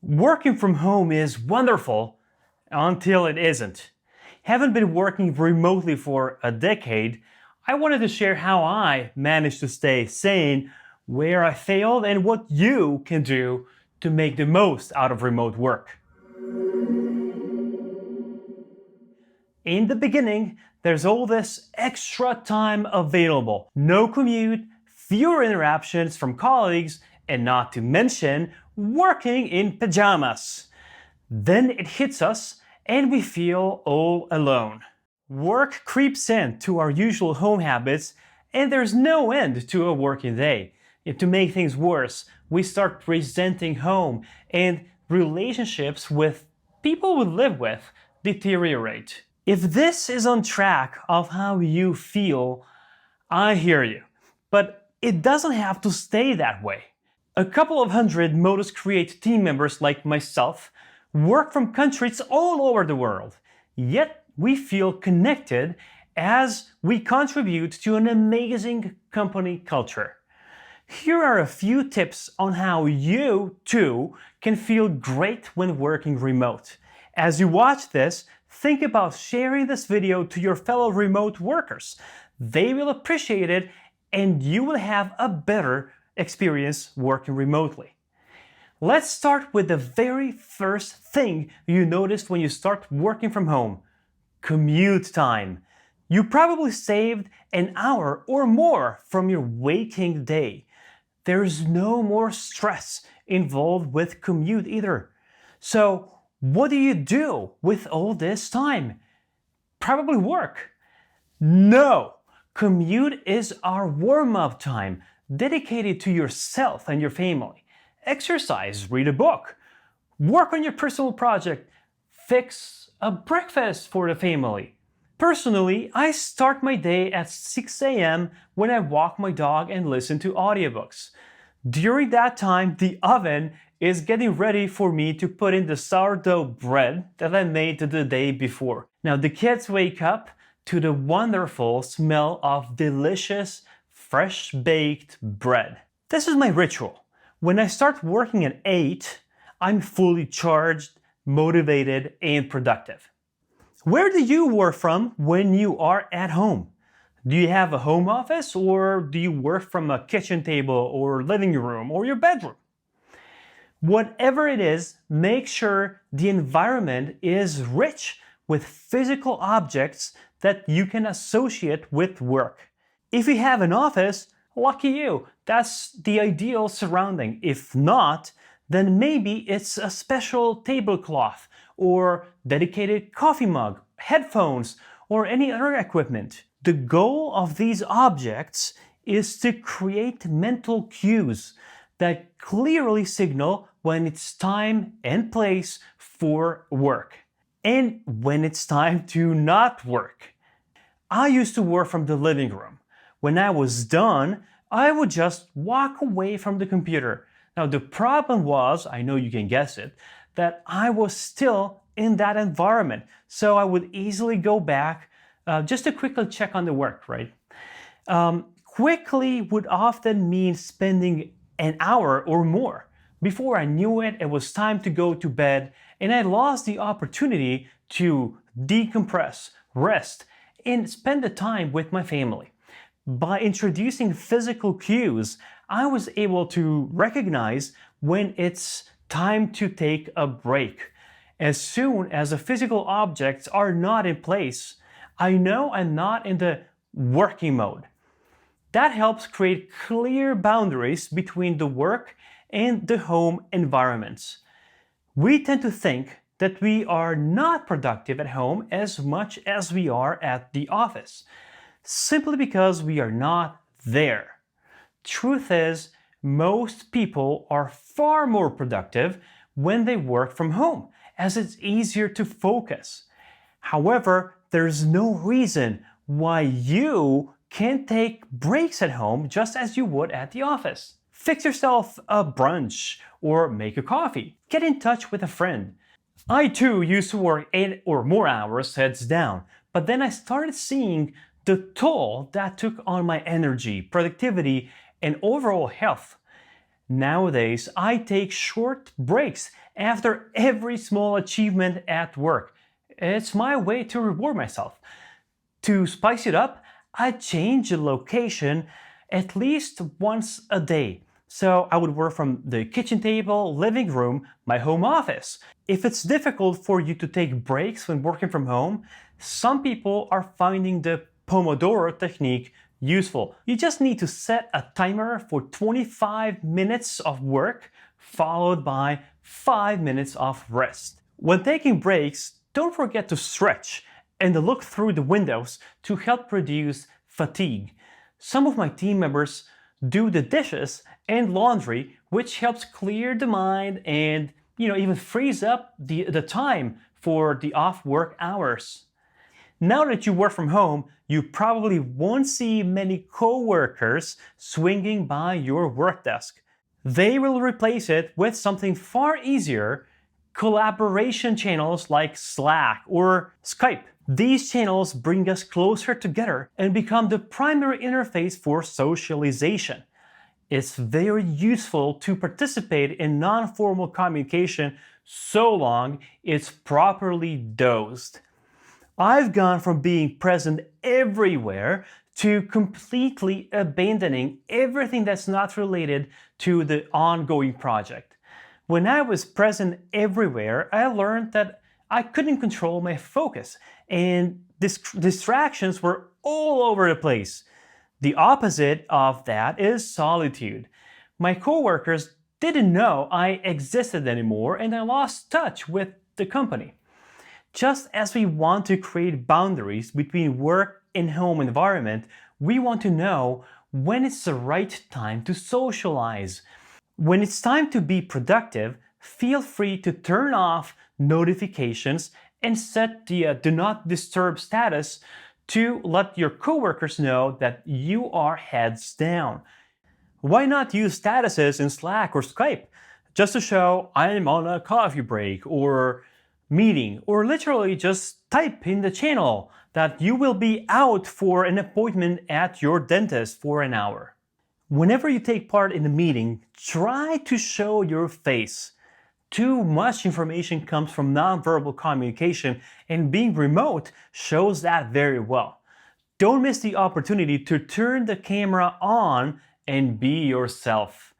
Working from home is wonderful until it isn't. Having been working remotely for a decade, I wanted to share how I managed to stay sane, where I failed, and what you can do to make the most out of remote work. In the beginning, there's all this extra time available. No commute, fewer interruptions from colleagues, and not to mention working in pajamas. Then it hits us and we feel all alone. Work creeps in to our usual home habits and there's no end to a working day. And to make things worse, we start resenting home and relationships with people we live with deteriorate. If this is on track of how you feel, I hear you. But it doesn't have to stay that way. A couple of hundred Modus Create team members like myself work from countries all over the world, yet we feel connected as we contribute to an amazing company culture. Here are a few tips on how you, too, can feel great when working remote. As you watch this, think about sharing this video to your fellow remote workers. They will appreciate it and you will have a better experience working remotely. Let's start with the very first thing you noticed when you start working from home: commute time. You probably saved an hour or more from your waking day. There's no more stress involved with commute either. So, what do you do with all this time? Probably work. No! Commute is our warm-up time, dedicated to yourself and your family. Exercise, read a book, work on your personal project, fix a breakfast for the family. Personally, I start my day at 6 a.m. when I walk my dog and listen to audiobooks. During that time, the oven is getting ready for me to put in the sourdough bread that I made the day before. Now the kids wake up to the wonderful smell of delicious, fresh baked bread. This is my ritual. When I start working at 8, I'm fully charged, motivated, and productive. Where do you work from when you are at home? Do you have a home office or do you work from a kitchen table or living room or your bedroom? Whatever it is, make sure the environment is rich with physical objects that you can associate with work. If you have an office, lucky you, that's the ideal surrounding. If not, then maybe it's a special tablecloth or dedicated coffee mug, headphones, or any other equipment. The goal of these objects is to create mental cues that clearly signal when it's time and place for work and when it's time to not work. I used to work from the living room. When I was done, I would just walk away from the computer. Now the problem was, I know you can guess it, that I was still in that environment. So I would easily go back just to quickly check on the work, right? Quickly would often mean spending an hour or more. Before I knew it, it was time to go to bed and I lost the opportunity to decompress, rest, and spend the time with my family. By introducing physical cues, I was able to recognize when it's time to take a break. As soon as the physical objects are not in place, I know I'm not in the working mode. That helps create clear boundaries between the work and the home environments. We tend to think that we are not productive at home as much as we are at the office, simply because we are not there. Truth is, most people are far more productive when they work from home, as it's easier to focus. However, there's no reason why you can't take breaks at home just as you would at the office. Fix yourself a brunch or make a coffee. Get in touch with a friend. I too used to work 8 or more hours heads down, but then I started seeing the toll that took on my energy, productivity, and overall health. Nowadays, I take short breaks after every small achievement at work. It's my way to reward myself. To spice it up, I change the location at least once a day. So I would work from the kitchen table, living room, my home office. If it's difficult for you to take breaks when working from home, some people are finding the Pomodoro technique useful. You just need to set a timer for 25 minutes of work, followed by 5 minutes of rest. When taking breaks, don't forget to stretch and to look through the windows to help reduce fatigue. Some of my team members do the dishes and laundry, which helps clear the mind and even frees up the time for the off work hours. Now that you work from home, you probably won't see many coworkers swinging by your work desk. They will replace it with something far easier: collaboration channels like Slack or Skype. These channels bring us closer together and become the primary interface for socialization. It's very useful to participate in non-formal communication so long it's properly dosed. I've gone from being present everywhere to completely abandoning everything that's not related to the ongoing project. When I was present everywhere, I learned that I couldn't control my focus, and distractions were all over the place. The opposite of that is solitude. My coworkers didn't know I existed anymore, and I lost touch with the company. Just as we want to create boundaries between work and home environment, we want to know when it's the right time to socialize. When it's time to be productive, feel free to turn off notifications and set the do not disturb status to let your coworkers know that you are heads down. Why not use statuses in Slack or Skype just to show I'm on a coffee break or meeting, or literally just type in the channel that you will be out for an appointment at your dentist for an hour. Whenever you take part in a meeting, try to show your face. Too much information comes from nonverbal communication, and being remote shows that very well. Don't miss the opportunity to turn the camera on and be yourself.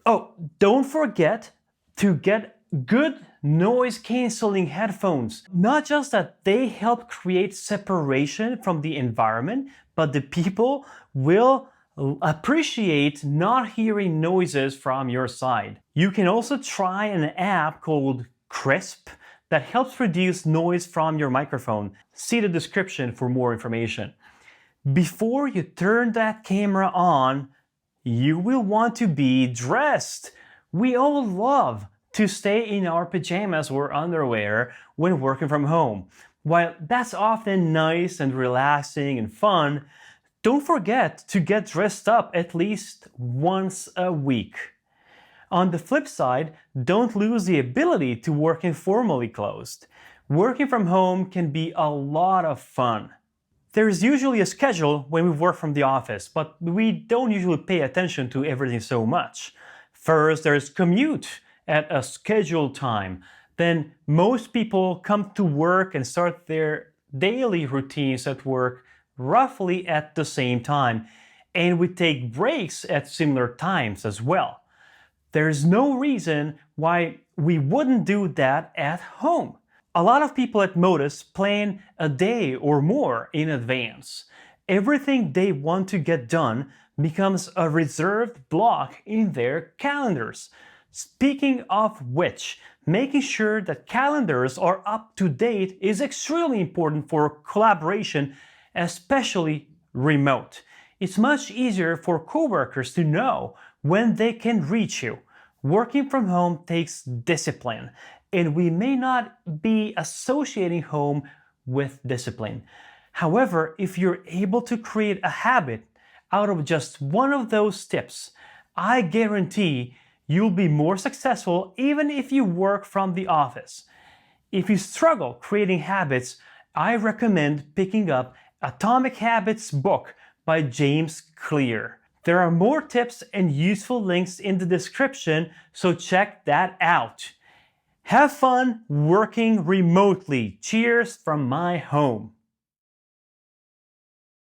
Oh, don't forget to get good noise-canceling headphones. Not just that they help create separation from the environment, but the people will appreciate not hearing noises from your side. You can also try an app called Crisp that helps reduce noise from your microphone. See the description for more information. Before you turn that camera on, you will want to be dressed. We all love to stay in our pajamas or underwear when working from home. While that's often nice and relaxing and fun, don't forget to get dressed up at least once a week. On the flip side, don't lose the ability to work informally clothed. Working from home can be a lot of fun. There's usually a schedule when we work from the office, but we don't usually pay attention to everything so much. First, there's commute at a scheduled time. Then most people come to work and start their daily routines at work roughly at the same time, and we take breaks at similar times as well. There's no reason why we wouldn't do that at home. A lot of people at Modus plan a day or more in advance. Everything they want to get done becomes a reserved block in their calendars. Speaking of which, making sure that calendars are up to date is extremely important for collaboration, especially remote. It's much easier for coworkers to know when they can reach you. Working from home takes discipline, and we may not be associating home with discipline. However, if you're able to create a habit out of just one of those tips, I guarantee you'll be more successful even if you work from the office. If you struggle creating habits, I recommend picking up Atomic Habits book by James Clear. There are more tips and useful links in the description, so check that out. Have fun working remotely. Cheers from my home.